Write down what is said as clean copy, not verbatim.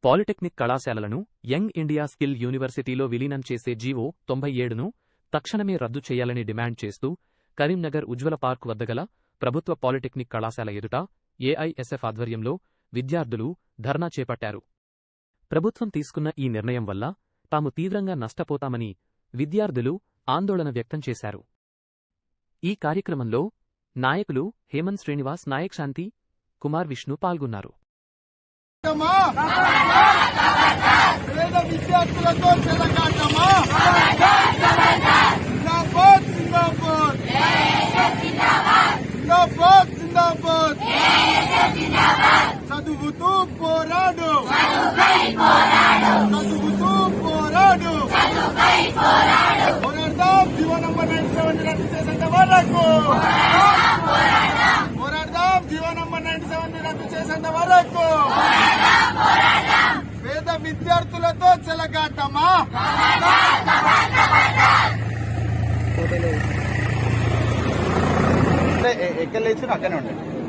Polytechnic కళాశాలలను young India skill యూనివర్సిటీలో విలీనం చేసే జీవో 97ను తక్షణమే రద్దు చేయాలని డిమాండ్ చేస్తూ కరీంనగర్ ఉజ్వల పార్క్ వద్ద గల ప్రభుత్వ పాలిటెక్నిక్ కళాశాల ఎదుట ఏఐఎస్ఎఫ్ ఆధ్వర్యంలో విద్యార్థులు ధర్నా చేపట్టారు. ప్రభుత్వం తీసుకున్న ఈ నిర్ణయం వల్ల తాము తీవ్రంగా నష్టపోతామని విద్యార్థులు ఆందోళన వ్యక్తం చేశారు. ఈ కార్యక్రమంలో నాయకులు హేమంత్ శ్రీనివాస్, నాయక్ శాంతి కుమార్, విష్ణు పాల్గొన్నారు. విద్యార్థులతో చెలగాటమా, చదువుతూ పోరాడు, చదువుతూ పోరాడు, పోరాడదాం జీవో నంబర్ 97 రద్దు చేసేంత వరకు, పోరాడదాం జీవో నంబర్ 97 రద్దు చేసేంత వరకు. పేద విద్యార్థులతో చెలగాటమా, ఎక్కడ లేచి అక్కడనే ఉండండి.